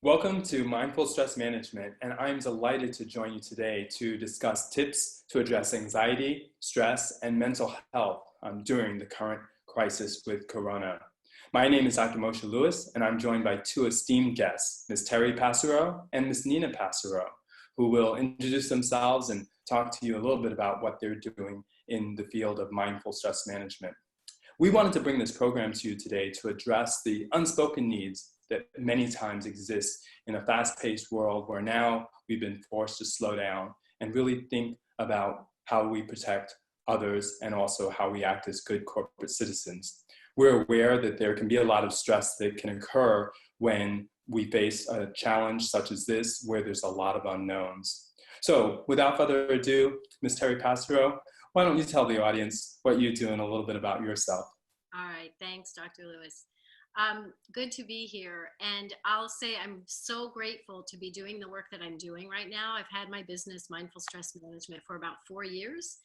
Welcome to Mindful Stress Management, and I'm delighted to join you today to discuss tips to address anxiety, stress, and mental health during the current crisis with Corona. My name is Dr. Moshe Lewis, and I'm joined by two esteemed guests, Ms. Terre Passero and Ms. Nina Passero, who will introduce themselves and talk to you a little bit about what they're doing in the field of mindful stress management. We wanted to bring this program to you today to address the unspoken needs that many times exist in a fast-paced world where now we've been forced to slow down and really think about how we protect others and also how we act as good corporate citizens. We're aware that there can be a lot of stress that can occur when we face a challenge such as this, where there's a lot of unknowns. So without further ado, Ms. Terre Passero, why don't you tell the audience what you do and a little bit about yourself? All right, thanks, Dr. Lewis. Good to be here. And I'll say I'm so grateful to be doing the work that I'm doing right now. I've had my business, Mindful Stress Management, for about 4 years.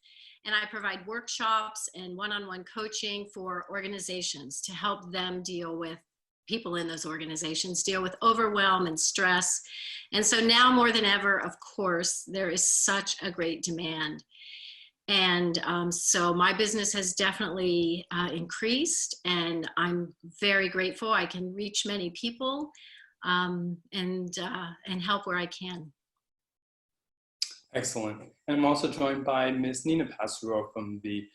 And I provide workshops and one-on-one coaching for organizations to help them deal with people in those organizations, deal with overwhelm and stress. And so now more than ever, of course, there is such a great demand. And so my business has definitely increased, and I'm very grateful I can reach many people and help where I can. Excellent. And I'm also joined by Ms. Nina Passero from the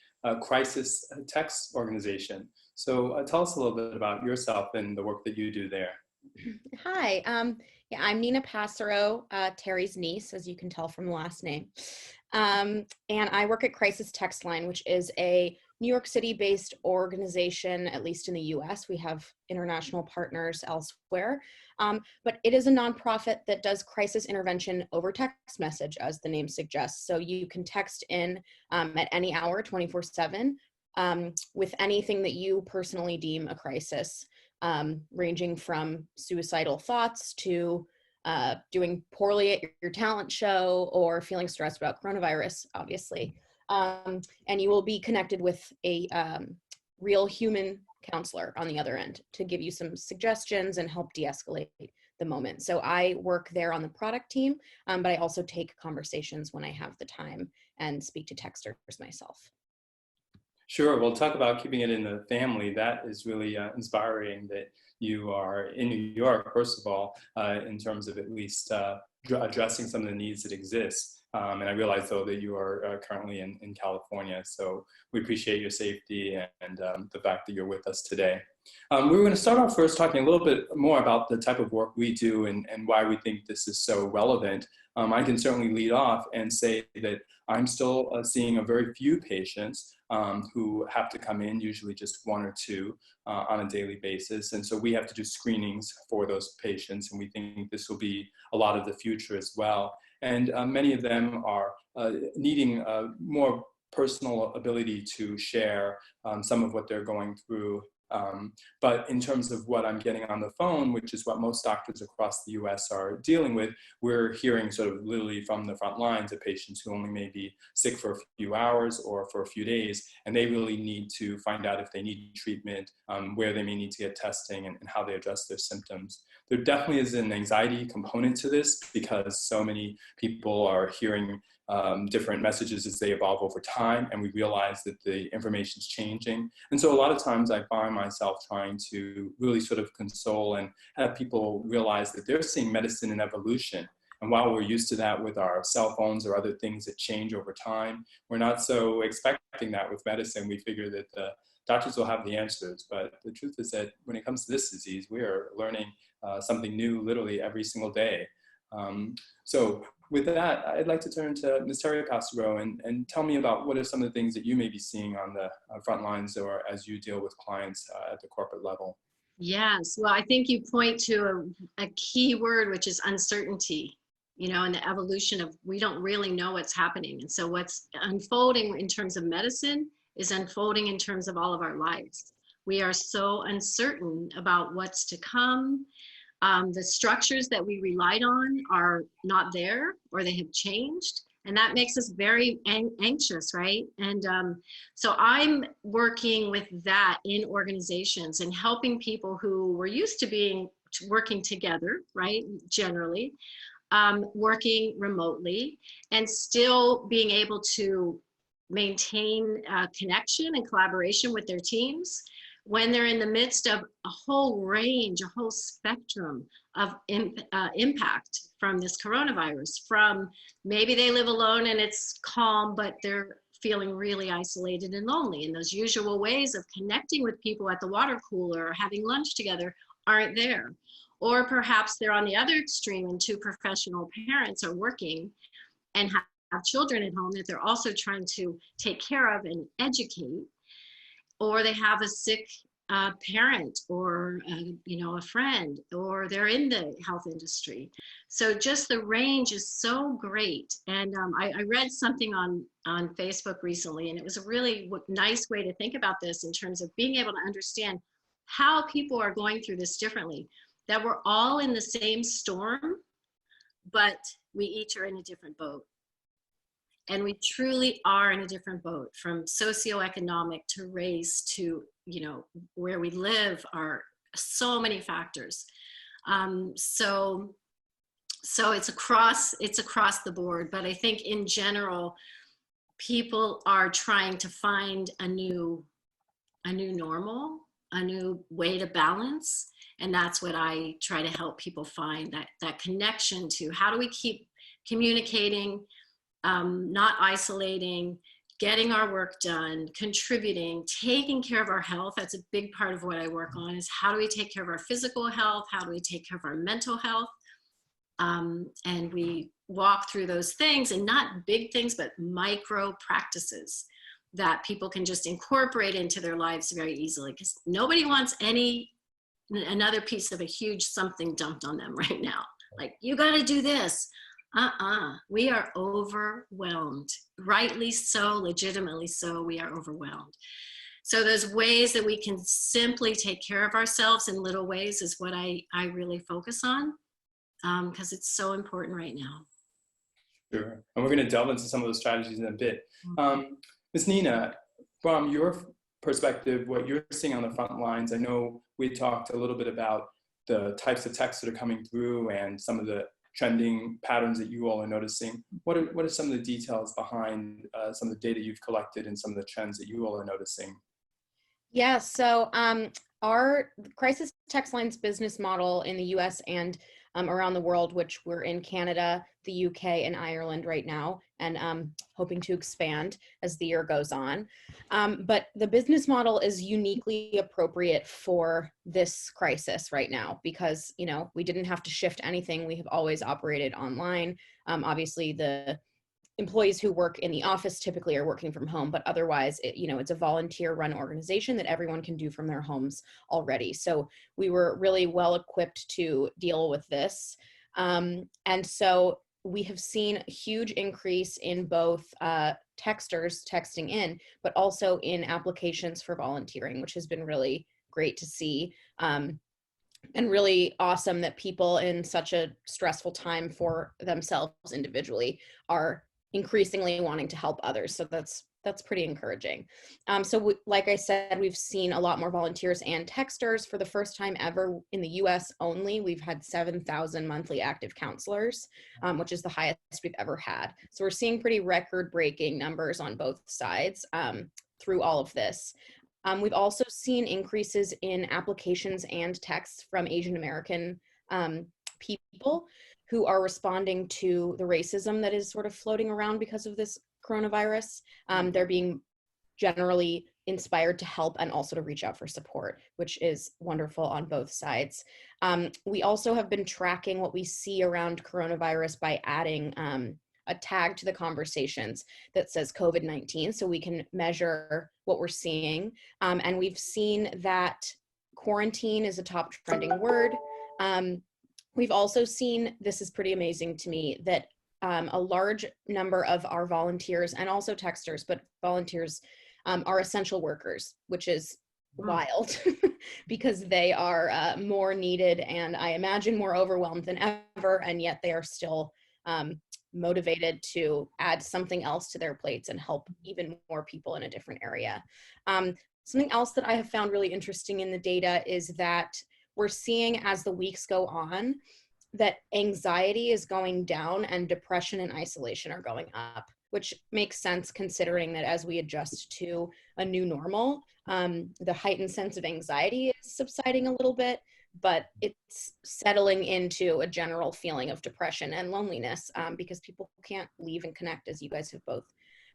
Crisis Text Organization. So tell us a little bit about yourself and the work that you do there. Hi, yeah, I'm Nina Passero, Terry's niece, as you can tell from the last name. And I work at Crisis Text Line, which is a New York City-based organization, at least in the US. We have international partners elsewhere. But it is a nonprofit that does crisis intervention over text message, as the name suggests. So you can text in at any hour, 24/7, with anything that you personally deem a crisis. Ranging from suicidal thoughts to doing poorly at your talent show or feeling stressed about coronavirus, obviously. And you will be connected with a real human counselor on the other end to give you some suggestions and help de-escalate the moment. So I work there on the product team, but I also take conversations when I have the time and speak to texters myself. Sure, we'll talk about keeping it in the family. That is really inspiring that you are in New York, first of all, in terms of at least addressing some of the needs that exist. And I realize, though, that you are currently in California. So we appreciate your safety and the fact that you're with us today. We were going to start off first talking a little bit more about the type of work we do and why we think this is so relevant. I can certainly lead off and say that I'm still seeing a very few patients who have to come in, usually just one or two on a daily basis. And so we have to do screenings for those patients, and we think this will be a lot of the future as well. And many of them are needing more personal ability to share some of what they're going through. But in terms of what I'm getting on the phone, which is what most doctors across the US are dealing with, we're hearing sort of literally from the front lines of patients who only may be sick for a few hours or for a few days, and they really need to find out if they need treatment, where they may need to get testing, and how they address their symptoms. There definitely is an anxiety component to this because so many people are hearing different messages as they evolve over time, and we realize that the information is changing. And so a lot of times I find myself trying to really sort of console and have people realize that they're seeing medicine in evolution. And while we're used to that with our cell phones or other things that change over time, we're not so expecting that with medicine. We figure that the doctors will have the answers, but the truth is that when it comes to this disease, we are learning something new literally every single day. So with that, I'd like to turn to Ms. Terre Passero and tell me about what are some of the things that you may be seeing on the front lines or as you deal with clients at the corporate level. Yes, well, I think you point to a key word, which is uncertainty, and the evolution of, we don't really know what's happening. And so what's unfolding in terms of medicine is unfolding in terms of all of our lives. We are so uncertain about what's to come. The structures that we relied on are not there, or they have changed. And that makes us very anxious, right? And so I'm working with that in organizations and helping people who were used to being working together, right? Generally, working remotely, and still being able to maintain connection and collaboration with their teams when they're in the midst of a whole range, a whole spectrum of impact from this coronavirus. From maybe they live alone and it's calm, but they're feeling really isolated and lonely, and those usual ways of connecting with people at the water cooler or having lunch together aren't there. Or perhaps they're on the other extreme and two professional parents are working and have children at home that they're also trying to take care of and educate, or they have a sick parent or a friend, or they're in the health industry. So just the range is so great. And I read something on Facebook recently, and it was a really nice way to think about this in terms of being able to understand how people are going through this differently, that we're all in the same storm, but we each are in a different boat. And we truly are in a different boat, from socioeconomic to race to, where we live are so many factors. So it's across the board, but I think in general, people are trying to find a new normal, a new way to balance. And that's what I try to help people find, that connection to how do we keep communicating, not isolating, getting our work done, contributing, taking care of our health. That's a big part of what I work on, is how do we take care of our physical health? How do we take care of our mental health? And we walk through those things, and not big things, but micro practices that people can just incorporate into their lives very easily, because nobody wants another piece of a huge something dumped on them right now. Like, you got to do this. We are overwhelmed. Rightly so, legitimately so, we are overwhelmed. So those ways that we can simply take care of ourselves in little ways is what I really focus on, because it's so important right now. Sure. And we're going to delve into some of those strategies in a bit. Ms. Nina, from your perspective, what you're seeing on the front lines, I know we talked a little bit about the types of texts that are coming through and some of the trending patterns that you all are noticing. What are some of the details behind some of the data you've collected and some of the trends that you all are noticing? Yeah, so our crisis text lines business model in the US and around the world, which we're in Canada, the UK, and Ireland right now, and hoping to expand as the year goes on. But the business model is uniquely appropriate for this crisis right now because, we didn't have to shift anything. We have always operated online. Obviously, the employees who work in the office typically are working from home, but otherwise, it's a volunteer-run organization that everyone can do from their homes already. So we were really well equipped to deal with this. And so we have seen a huge increase in both texters texting in, but also in applications for volunteering, which has been really great to see. And really awesome that people in such a stressful time for themselves individually are increasingly wanting to help others. So that's pretty encouraging. Like I said, we've seen a lot more volunteers and texters. For the first time ever in the US only, we've had 7,000 monthly active counselors, which is the highest we've ever had. So we're seeing pretty record-breaking numbers on both sides through all of this. We've also seen increases in applications and texts from Asian American people who are responding to the racism that is sort of floating around because of this coronavirus. They're being generally inspired to help and also to reach out for support, which is wonderful on both sides. We also have been tracking what we see around coronavirus by adding a tag to the conversations that says COVID-19, so we can measure what we're seeing. And we've seen that quarantine is a top trending word. We've also seen, this is pretty amazing to me, that a large number of our volunteers and also texters, but volunteers are essential workers, which is wild because they are more needed and I imagine more overwhelmed than ever, and yet they are still motivated to add something else to their plates and help even more people in a different area. Something else that I have found really interesting in the data is that we're seeing as the weeks go on that anxiety is going down and depression and isolation are going up, which makes sense considering that as we adjust to a new normal, the heightened sense of anxiety is subsiding a little bit, but it's settling into a general feeling of depression and loneliness because people can't leave and connect, as you guys have both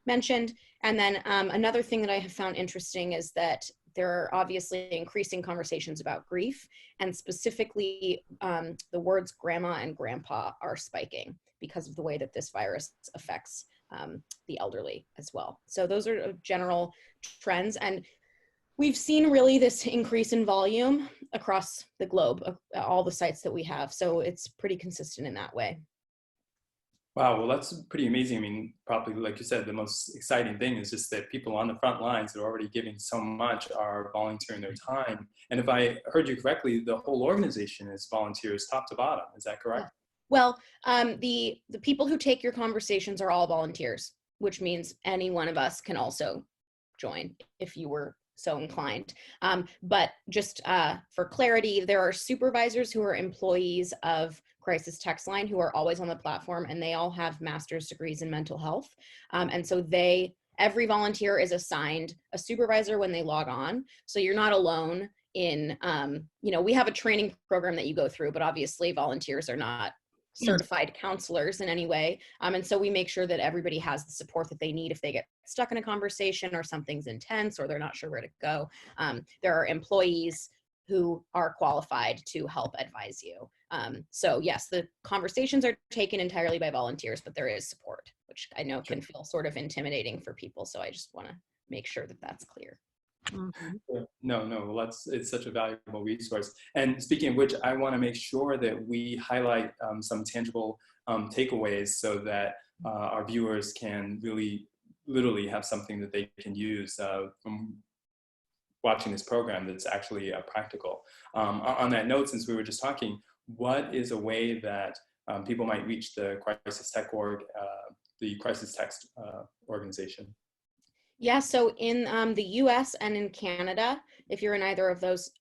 mentioned. And then another thing that I have found interesting is that there are obviously increasing conversations about grief, and specifically the words grandma and grandpa are spiking because of the way that this virus affects the elderly as well. So those are general trends. And we've seen really this increase in volume across the globe, all the sites that we have. So it's pretty consistent in that way. Wow, well, that's pretty amazing. I mean, probably, like you said, the most exciting thing is just that people on the front lines that are already giving so much are volunteering their time. And if I heard you correctly, the whole organization is volunteers top to bottom. Is that correct? Well, the people who take your conversations are all volunteers, which means any one of us can also join if you were so inclined. But just for clarity, there are supervisors who are employees of Crisis Text Line who are always on the platform, and they all have master's degrees in mental health. And so every volunteer is assigned a supervisor when they log on. So you're not alone in, we have a training program that you go through, but obviously volunteers are not certified counselors in any way. And so we make sure that everybody has the support that they need if they get stuck in a conversation or something's intense or they're not sure where to go. There are employees who are qualified to help advise you. So yes, the conversations are taken entirely by volunteers, but there is support, which I know can feel sort of intimidating for people. So I just want to make sure that that's clear. Mm-hmm. No, well, it's such a valuable resource. And speaking of which, I want to make sure that we highlight some tangible takeaways so that our viewers can really literally have something that they can use from watching this program that's actually practical. On that note, since we were just talking, what is a way that people might reach the Crisis Tech org, the Crisis Text organization? Yeah, so in the US and in Canada, if you're in either of those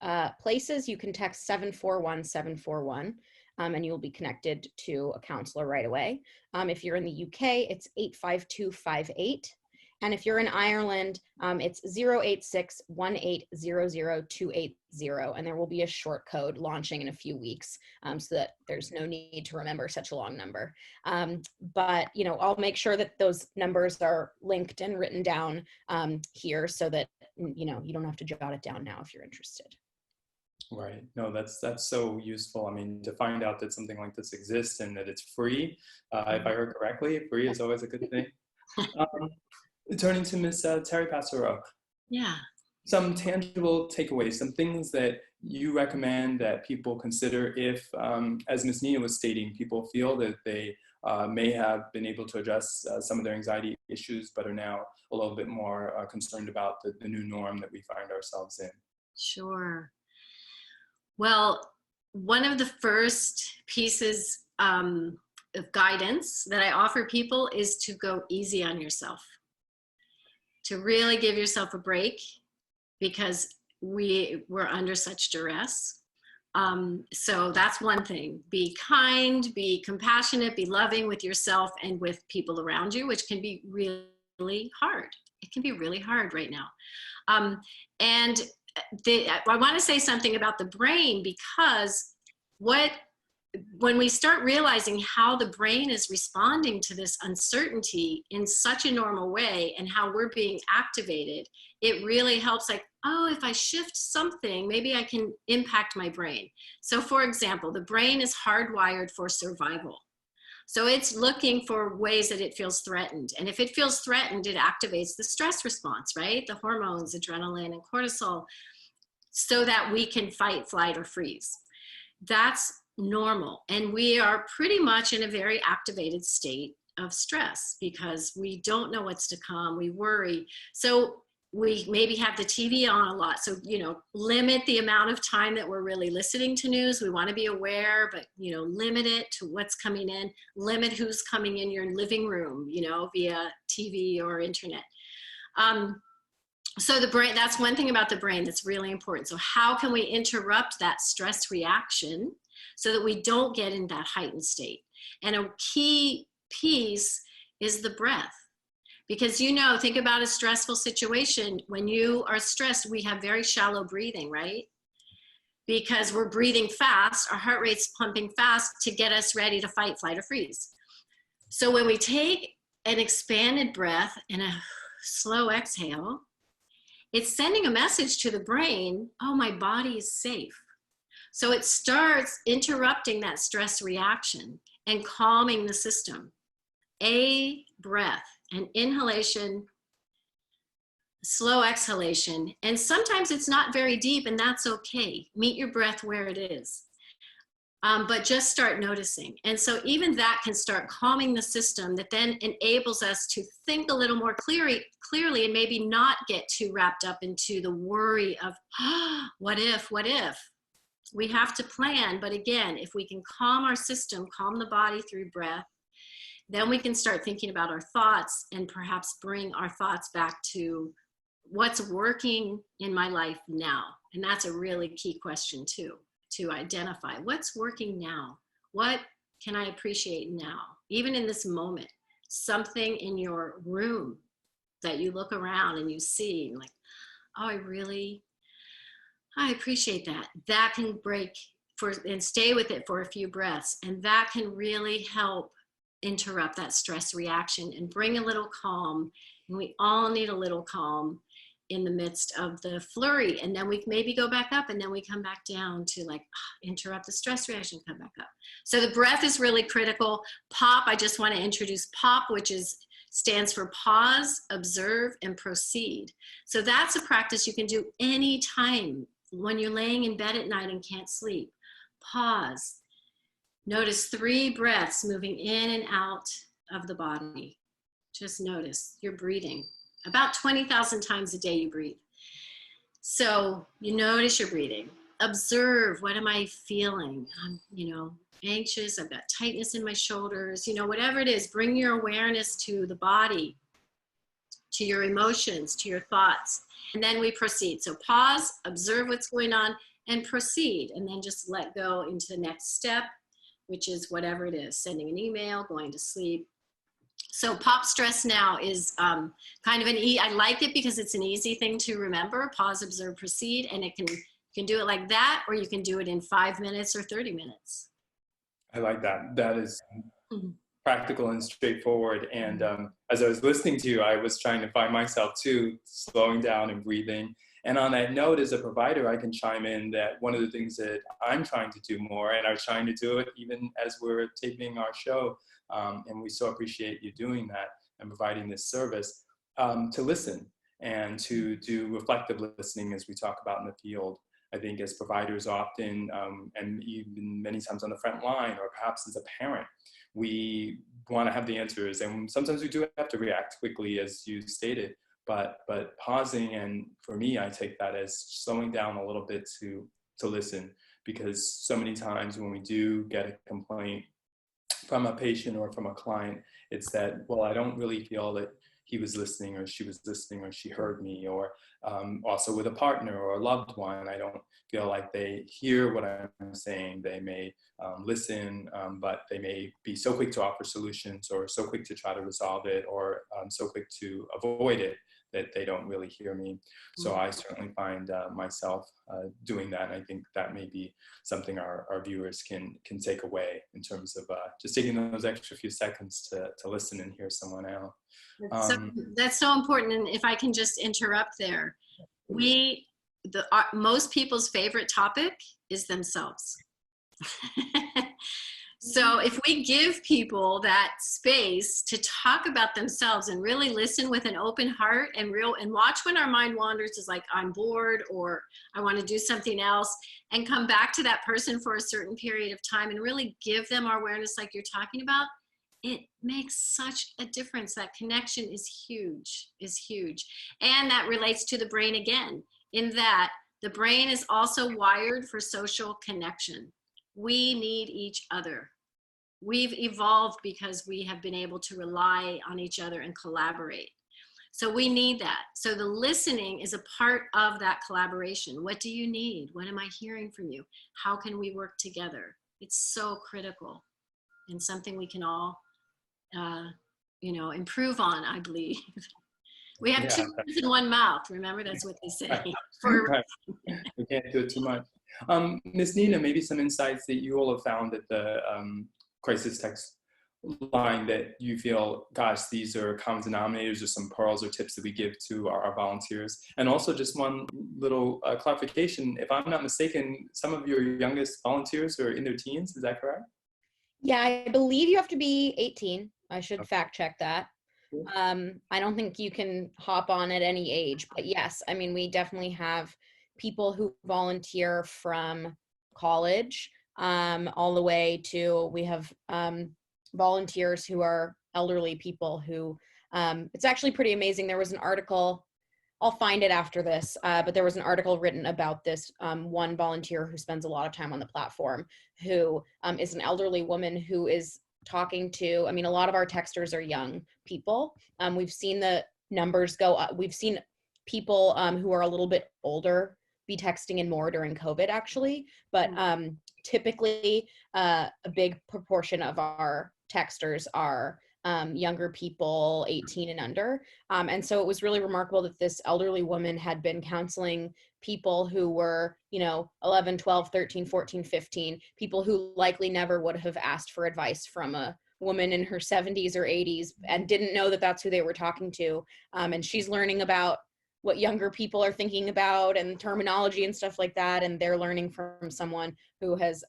places, you can text 741-741 and you'll be connected to a counselor right away. If you're in the UK, it's 85258. And if you're in Ireland, it's 086-1800-280, and there will be a short code launching in a few weeks so that there's no need to remember such a long number. But, I'll make sure that those numbers are linked and written down here so that, you don't have to jot it down now if you're interested. Right. No, that's so useful. I mean, to find out that something like this exists and that it's free, if I heard correctly, free is always a good thing. Turning to Ms. Terre Passero. Yeah. Some tangible takeaways, some things that you recommend that people consider if, as Ms. Nina was stating, people feel that they may have been able to address some of their anxiety issues, but are now a little bit more concerned about the new norm that we find ourselves in. Sure. Well, one of the first pieces of guidance that I offer people is to go easy on yourself. To really give yourself a break because we're under such duress. So that's one thing. Be kind, be compassionate, be loving with yourself and with people around you, which can be really hard. It can be really hard right now. And I want to say something about the brain because when we start realizing how the brain is responding to this uncertainty in such a normal way and how we're being activated, it really helps if I shift something, maybe I can impact my brain. So for example, the brain is hardwired for survival. So it's looking for ways that it feels threatened. And if it feels threatened, it activates the stress response, right? The hormones, adrenaline and cortisol, so that we can fight, flight, or freeze. That's normal. And we are pretty much in a very activated state of stress because we don't know what's to come. We worry. So we maybe have the TV on a lot. So, limit the amount of time that we're really listening to news. We want to be aware, but, limit it to what's coming in, limit who's coming in your living room, via TV or internet. So the brain, that's one thing about the brain that's really important. So how can we interrupt that stress reaction so that we don't get in that heightened state? And a key piece is the breath. Because, you know, think about a stressful situation. When you are stressed, we have very shallow breathing, right? Because we're breathing fast, our heart rate's pumping fast to get us ready to fight, flight, or freeze. So when we take an expanded breath and a slow exhale, it's sending a message to the brain, oh, my body is safe. So it starts interrupting that stress reaction and calming the system. A breath, an inhalation, slow exhalation. And sometimes it's not very deep, and that's okay. Meet your breath where it is. But just start noticing. And so even that can start calming the system, that then enables us to think a little more clearly and maybe not get too wrapped up into the worry of, oh, what if? We have to plan. But again, if we can calm our system, calm the body through breath, then we can start thinking about our thoughts and perhaps bring our thoughts back to what's working in my life now. And that's a really key question too, to identify what's working now. What can I appreciate now? Even in this moment, something in your room that you look around and you see like, oh, I appreciate that. That can break and stay with it for a few breaths. And that can really help interrupt that stress reaction and bring a little calm. And we all need a little calm in the midst of the flurry. And then we maybe go back up and then we come back down to like interrupt the stress reaction, come back up. So the breath is really critical. POP, I just want to introduce POP, which stands for pause, observe, and proceed. So that's a practice you can do anytime when you're laying in bed at night and can't sleep. Pause. Notice 3 breaths moving in and out of the body. Just notice you're breathing. About 20,000 times a day you breathe. So you notice you're breathing. Observe, what am I feeling? I'm, anxious, I've got tightness in my shoulders, whatever it is, bring your awareness to the body, to your emotions, to your thoughts. And then we proceed. So pause, observe what's going on, and proceed. And then just let go into the next step, which is whatever it is, sending an email, going to sleep. So POP stress now is kind of I like it because it's an easy thing to remember, pause, observe, proceed, and you can do it like that, or you can do it in 5 minutes or 30 minutes. I like that. That is practical and straightforward. And as I was listening to you, I was trying to find myself too, slowing down and breathing. And on that note, as a provider, I can chime in that one of the things that I'm trying to do more, and I'm trying to do it even as we're taping our show, and we so appreciate you doing that and providing this service, to listen and to do reflective listening, as we talk about in the field. I think as providers often, and even many times on the front line, or perhaps as a parent, we want to have the answers, and sometimes we do have to react quickly, as you stated. But pausing, and for me, I take that as slowing down a little bit to listen, because so many times when we do get a complaint from a patient or from a client, it's that, well, I don't really feel that he was listening or she was listening or she heard me, or also with a partner or a loved one, I don't feel like they hear what I'm saying. They may listen, but they may be so quick to offer solutions, or so quick to try to resolve it, or so quick to avoid it, that they don't really hear me. So I certainly find myself doing that. And I think that may be something our viewers can take away in terms of just taking those extra few seconds to listen and hear someone out. That's so important. And if I can just interrupt there, most people's favorite topic is themselves. So if we give people that space to talk about themselves and really listen with an open heart and watch when our mind wanders, is like, I'm bored, or I want to do something else, and come back to that person for a certain period of time and really give them our awareness like you're talking about, it makes such a difference. That connection is huge. And that relates to the brain again, in that the brain is also wired for social connection. We need each other. We've evolved because we have been able to rely on each other and collaborate. So we need that. So the listening is a part of that collaboration. What do you need? What am I hearing from you? How can we work together? It's so critical and something we can all, improve on, I believe. We have two ears and one mouth. Remember, that's what they say. Right. We can't do it too much. Ms. Nina, maybe some insights that you all have found at the crisis text line that you feel, gosh, these are common denominators or some pearls or tips that we give to our volunteers. And also just one little clarification, if I'm not mistaken, some of your youngest volunteers are in their teens, is that correct? Yeah, I believe you have to be 18. I should fact check that. Cool. I don't think you can hop on at any age, but yes, I mean, we definitely have people who volunteer from college all the way to, we have volunteers who are elderly people who, it's actually pretty amazing. There was an article, I'll find it after this, but there was an article written about this one volunteer who spends a lot of time on the platform, who is an elderly woman who is talking to, I mean, a lot of our texters are young people. We've seen the numbers go up. We've seen people who are a little bit older be texting in more during COVID, actually, but typically a big proportion of our texters are younger people, 18 and under. And so it was really remarkable that this elderly woman had been counseling people who were, 11, 12, 13, 14, 15, people who likely never would have asked for advice from a woman in her 70s or 80s and didn't know that that's who they were talking to. And she's learning about what younger people are thinking about and terminology and stuff like that. And they're learning from someone who has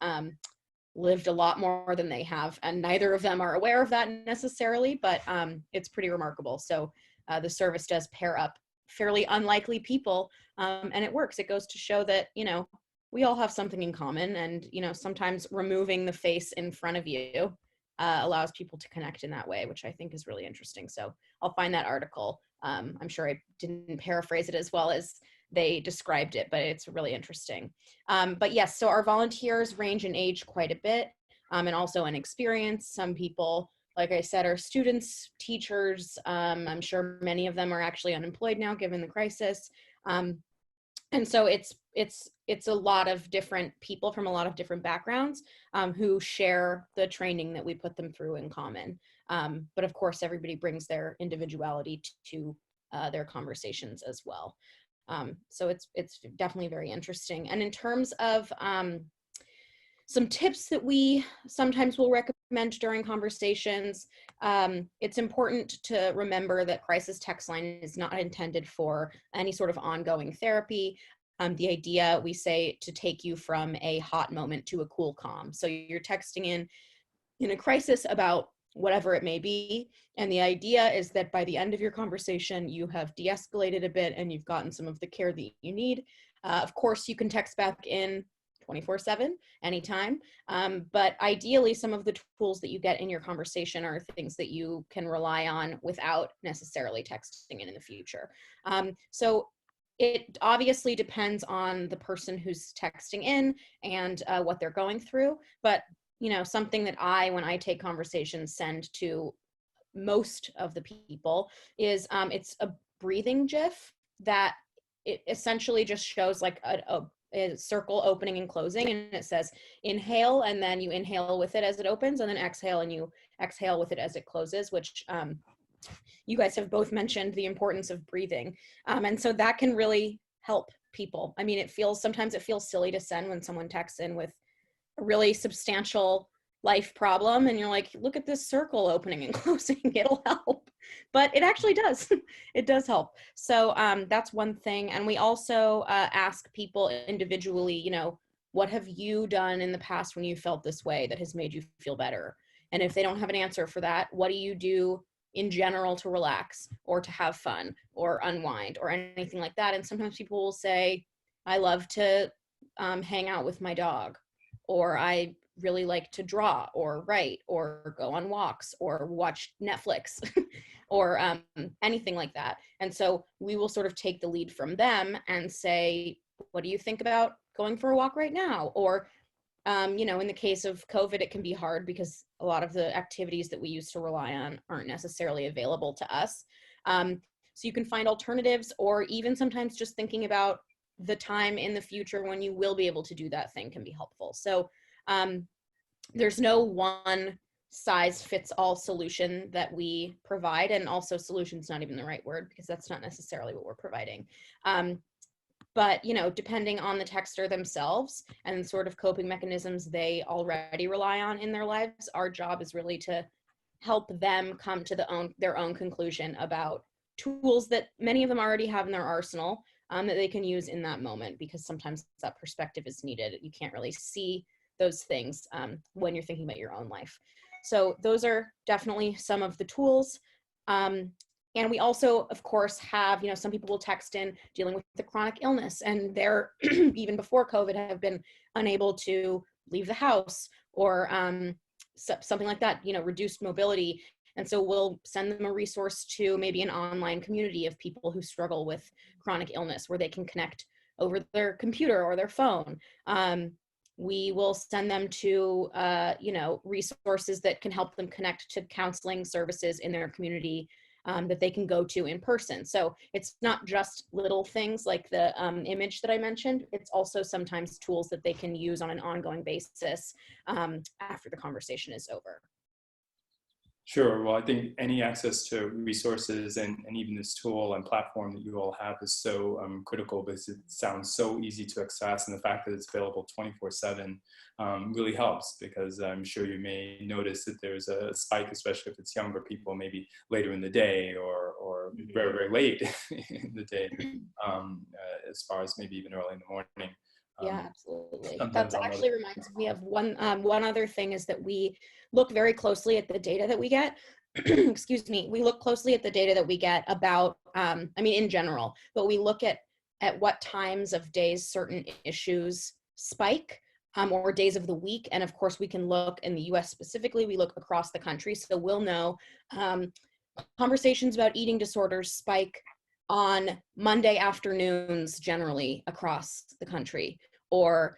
lived a lot more than they have, and neither of them are aware of that necessarily, but it's pretty remarkable. So the service does pair up fairly unlikely people, and it works. It goes to show that, we all have something in common, and, sometimes removing the face in front of you allows people to connect in that way, which I think is really interesting. So I'll find that article. I'm sure I didn't paraphrase it as well as they described it, but it's really interesting. But yes, so our volunteers range in age quite a bit, and also in experience. Some people, like I said, are students, teachers. I'm sure many of them are actually unemployed now, given the crisis. And so it's a lot of different people from a lot of different backgrounds who share the training that we put them through in common. But of course, everybody brings their individuality to their conversations as well. So it's definitely very interesting. And in terms of some tips that we sometimes will recommend during conversations, it's important to remember that crisis text line is not intended for any sort of ongoing therapy. The idea, we say, to take you from a hot moment to a cool calm. So you're texting in a crisis about whatever it may be. And the idea is that by the end of your conversation, you have de-escalated a bit and you've gotten some of the care that you need. Of course, you can text back in 24/7, anytime. But ideally, some of the tools that you get in your conversation are things that you can rely on without necessarily texting in the future. So it obviously depends on the person who's texting in and what they're going through. But something that when I take conversations, send to most of the people is it's a breathing GIF that it essentially just shows like a circle opening and closing, and it says inhale, and then you inhale with it as it opens, and then exhale, and you exhale with it as it closes, which you guys have both mentioned the importance of breathing. And so that can really help people. I mean, sometimes it feels silly to send when someone texts in with a really substantial life problem and you're like, look at this circle opening and closing, it'll help. But it actually does. It does help. So that's one thing. And we also ask people individually, what have you done in the past when you felt this way that has made you feel better? And if they don't have an answer for that, what do you do in general to relax or to have fun or unwind or anything like that? And sometimes people will say, I love to hang out with my dog, or I really like to draw or write or go on walks or watch Netflix or anything like that. And so we will sort of take the lead from them and say, what do you think about going for a walk right now? Or, in the case of COVID, it can be hard because a lot of the activities that we used to rely on aren't necessarily available to us. So you can find alternatives, or even sometimes just thinking about the time in the future when you will be able to do that thing can be helpful. So there's no one size fits all solution that we provide, and also solution's not even the right word because that's not necessarily what we're providing. But, you know, depending on the texter themselves and sort of coping mechanisms they already rely on in their lives, our job is really to help them come to their own conclusion about tools that many of them already have in their arsenal, that they can use in that moment, because sometimes that perspective is needed. You can't really see those things when you're thinking about your own life. So those are definitely some of the tools. And we also, of course, have, you know, some people will text in dealing with the chronic illness, and they're, even before COVID, have been unable to leave the house, or something like that, you know, reduced mobility. And so we'll send them a resource to maybe an online community of people who struggle with chronic illness, where they can connect over their computer or their phone. We will send them to, you know, resources that can help them connect to counseling services in their community, that they can go to in person. So it's not just little things like the image that I mentioned. It's also sometimes tools that they can use on an ongoing basis after the conversation is over. Sure. Well, I think any access to resources and even this tool and platform that you all have is so critical, because it sounds so easy to access, and the fact that it's available 24/7 really helps, because I'm sure you may notice that there's a spike, especially if it's younger people, maybe later in the day or very, very late in the day, as far as maybe even early in the morning. Yeah, absolutely. Sometimes That I'll actually reminds me of one other thing, is that we look very closely at the data that we get. Excuse me. We look closely at the data that we get about, I mean, in general, but we look at what times of days certain issues spike, or days of the week. And of course, we can look in the US specifically, we look across the country. So we'll know conversations about eating disorders spike on Monday afternoons generally across the country, or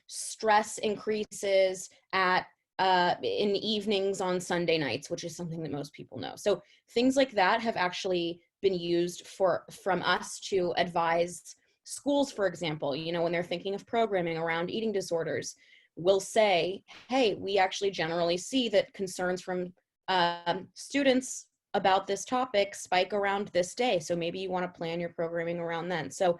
stress increases in evenings on Sunday nights, which is something that most people know. So things like that have actually been used from us to advise schools, for example, you know, when they're thinking of programming around eating disorders. We'll say, hey, we actually generally see that concerns from students about this topic spike around this day. So maybe you want to plan your programming around then. So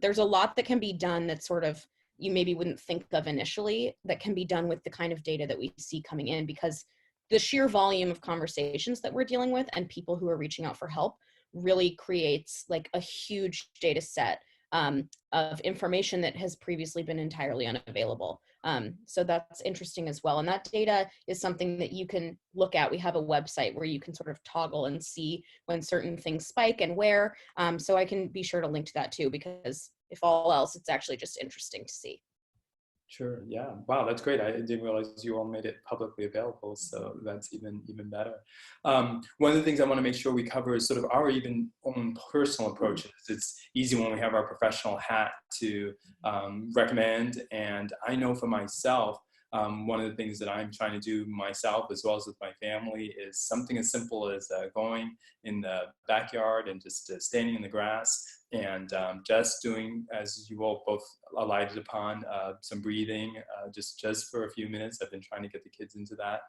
there's a lot that can be done that sort of you maybe wouldn't think of initially, that can be done with the kind of data that we see coming in, because the sheer volume of conversations that we're dealing with and people who are reaching out for help really creates like a huge data set of information that has previously been entirely unavailable. So that's interesting as well. And that data is something that you can look at. We have a website where you can sort of toggle and see when certain things spike and where. So I can be sure to link to that too, because if all else, it's actually just interesting to see. Sure. Yeah. Wow, that's great. I didn't realize you all made it publicly available, so that's even better. One of the things I want to make sure we cover is sort of our even own personal approaches. It's easy when we have our professional hat to recommend, and I know for myself, one of the things that I'm trying to do myself, as well as with my family, is something as simple as going in the backyard and just standing in the grass and just doing, as you all both alighted upon, some breathing, just for a few minutes. I've been trying to get the kids into that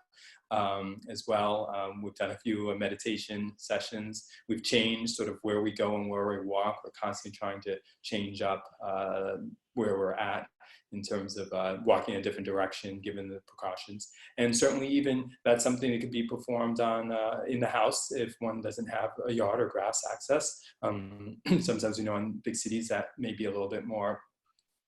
as well. We've done a few meditation sessions. We've changed sort of where we go and where we walk. We're constantly trying to change up where we're at in terms of walking in a different direction, given the precautions. And certainly even that's something that could be performed on in the house if one doesn't have a yard or grass access. Sometimes, you know, in big cities that may be a little bit more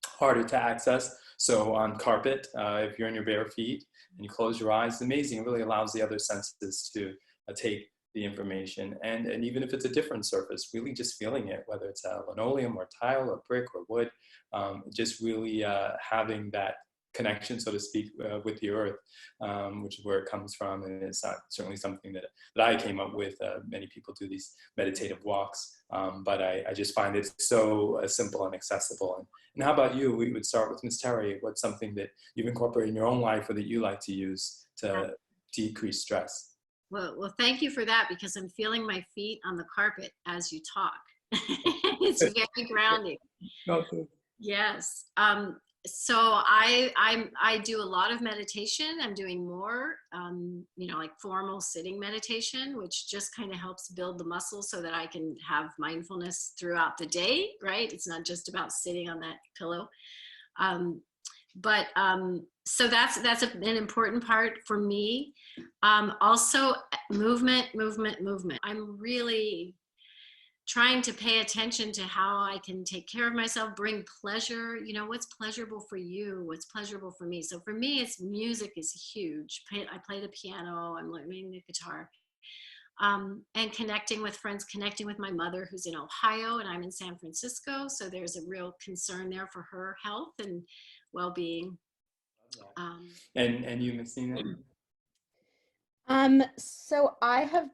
harder to access. So on carpet, if you're in your bare feet and you close your eyes, it's amazing. It really allows the other senses to take the information. And even if it's a different surface, really just feeling it, whether it's linoleum or tile or brick or wood, just really having that connection, so to speak, with the earth, which is where it comes from. And it's not certainly something that I came up with. Many people do these meditative walks, but I just find it so simple and accessible. And how about you? We would start with Ms. Terry. What's something that you've incorporated in your own life or that you like to use to decrease stress? Well, thank you for that, because I'm feeling my feet on the carpet as you talk. It's very grounding. Okay. Yes. So I do a lot of meditation. I'm doing more, like formal sitting meditation, which just kind of helps build the muscles so that I can have mindfulness throughout the day, right? It's not just about sitting on that pillow. So that's an important part for me. Also movement. I'm really trying to pay attention to how I can take care of myself, bring pleasure. What's pleasurable for you? What's pleasurable for me? So for me, it's music is huge. I play the piano, I'm learning the guitar, and connecting with friends, connecting with my mother who's in Ohio and I'm in San Francisco. So there's a real concern there for her health and well-being. And you, Messina? So I'm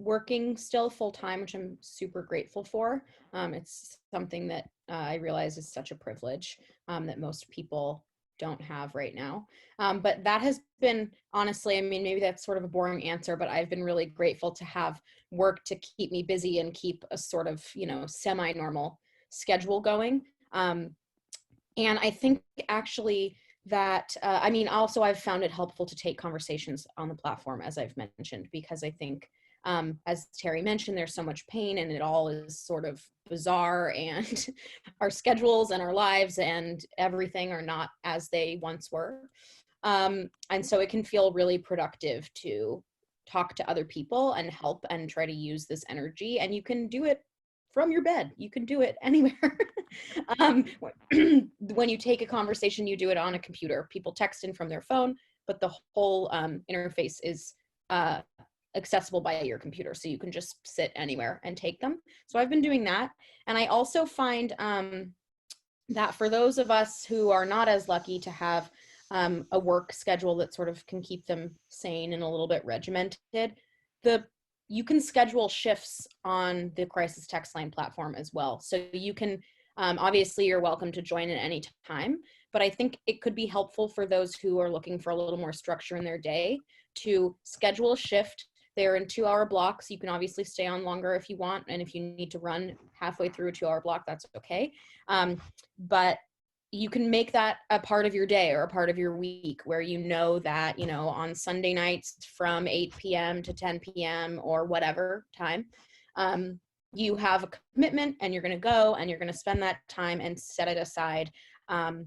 working still full time, which I'm super grateful for. It's something that I realize is such a privilege that most people don't have right now. But that has been, honestly, maybe that's sort of a boring answer, but I've been really grateful to have work to keep me busy and keep a sort of, semi-normal schedule going. And I think actually that, also I've found it helpful to take conversations on the platform, as I've mentioned, because I think, as Terry mentioned, there's so much pain and it all is sort of bizarre, and our schedules and our lives and everything are not as they once were. And so it can feel really productive to talk to other people and help and try to use this energy. And you can do it from your bed. You can do it anywhere. When you take a conversation, you do it on a computer. People text in from their phone, but the whole interface is accessible by your computer. So you can just sit anywhere and take them. So I've been doing that. And I also find that for those of us who are not as lucky to have a work schedule that sort of can keep them sane and a little bit regimented, you can schedule shifts on the Crisis Text Line platform as well. So you can, obviously you're welcome to join at any time, but I think it could be helpful for those who are looking for a little more structure in their day to schedule a shift. They're in 2-hour blocks. You can obviously stay on longer if you want, and if you need to run halfway through a 2-hour block, that's okay. But you can make that a part of your day or a part of your week where that, on Sunday nights from 8 p.m. to 10 p.m. or whatever time, you have a commitment and you're going to go and you're going to spend that time and set it aside. And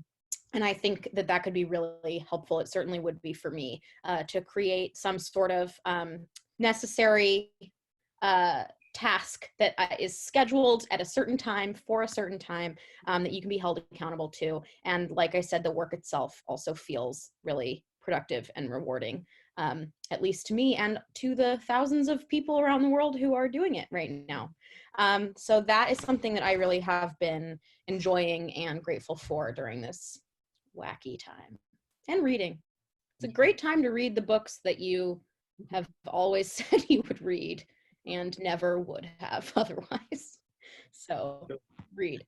I think that could be really helpful. It certainly would be for me to create some sort of necessary task that is scheduled at a certain time for a certain time that you can be held accountable to. And like I said, the work itself also feels really productive and rewarding, at least to me and to the thousands of people around the world who are doing it right now. So that is something that I really have been enjoying and grateful for during this wacky time. And reading. It's a great time to read the books that you have always said you would read and never would have otherwise. So read.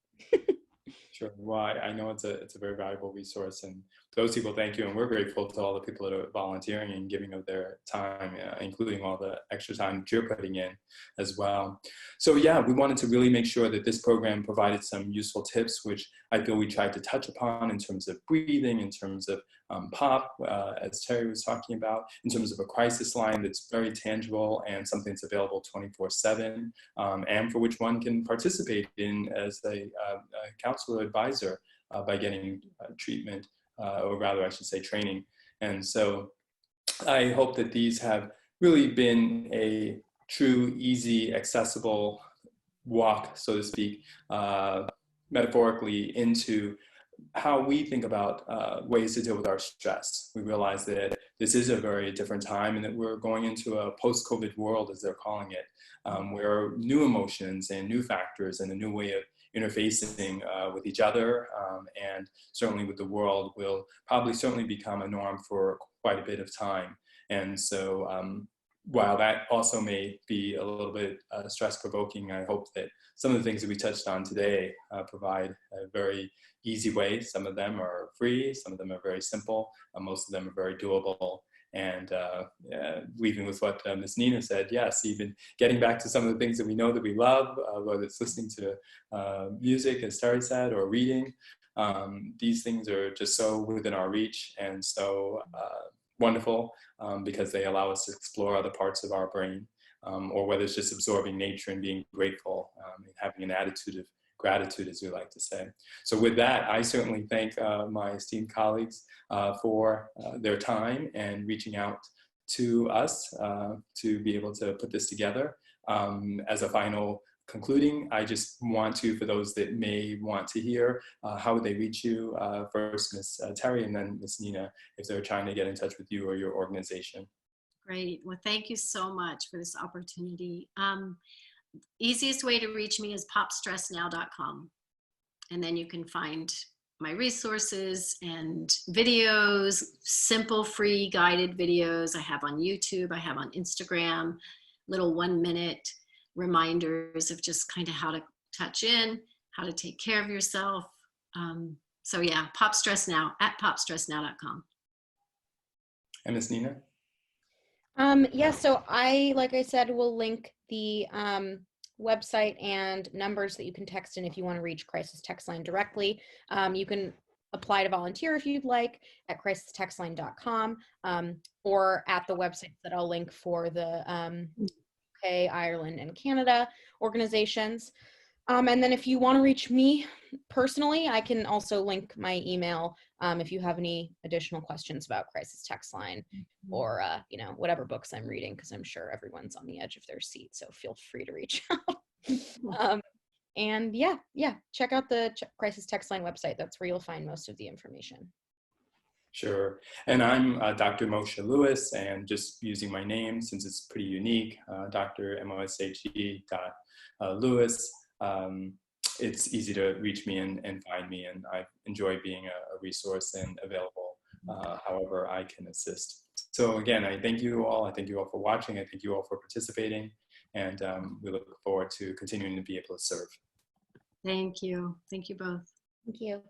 Sure. Well, I know it's a very valuable resource, and those people, thank you. And we're grateful to all the people that are volunteering and giving of their time, including all the extra time that you're putting in as well. So yeah, we wanted to really make sure that this program provided some useful tips, which I feel we tried to touch upon in terms of breathing, in terms of POP, as Terry was talking about, in terms of a crisis line that's very tangible and something that's available 24/7, and for which one can participate in as a counselor advisor by getting treatment, or rather I should say training. And so I hope that these have really been a true, easy, accessible walk, so to speak, metaphorically into how we think about ways to deal with our stress. We realize that this is a very different time and that we're going into a post-COVID world, as they're calling it, where new emotions and new factors and a new way of interfacing with each other and certainly with the world will probably certainly become a norm for quite a bit of time. And so while that also may be a little bit stress-provoking, I hope that some of the things that we touched on today provide a very easy way. Some of them are free, some of them are very simple, most of them are very doable. And weaving with what Ms. Nina said, yes, even getting back to some of the things that we know that we love, whether it's listening to music, as Terry said, or reading. These things are just so within our reach and so wonderful because they allow us to explore other parts of our brain, or whether it's just absorbing nature and being grateful and having an attitude of gratitude, as we like to say. So with that, I certainly thank my esteemed colleagues for their time and reaching out to us to be able to put this together. As a final concluding, I just want to, for those that may want to hear, how would they reach you? First, Ms. Terry, and then Ms. Nina, if they're trying to get in touch with you or your organization. Great. Well, thank you so much for this opportunity. Easiest way to reach me is popstressnow.com. And then you can find my resources and videos, simple, free guided videos I have on YouTube, I have on Instagram, little 1-minute reminders of just kind of how to touch in, how to take care of yourself. So yeah, popstressnow at popstressnow.com. And Ms. Nina? Yeah, so like I said, will link the website and numbers that you can text in if you want to reach Crisis Text Line directly. You can apply to volunteer if you'd like at crisistextline.com or at the websites that I'll link for the UK, Ireland, and Canada organizations. And then if you want to reach me personally, I can also link my email if you have any additional questions about Crisis Text Line or, you know, whatever books I'm reading, because I'm sure everyone's on the edge of their seat, so feel free to reach out. And yeah, check out the Crisis Text Line website. That's where you'll find most of the information. Sure. And I'm Dr. Moshe Lewis, and just using my name since it's pretty unique, Dr. Moshe.Lewis. It's easy to reach me and find me, and I enjoy being a resource and available however I can assist. So again, I thank you all. I thank you all for watching. I thank you all for participating, and we look forward to continuing to be able to serve. Thank you. Thank you both. Thank you.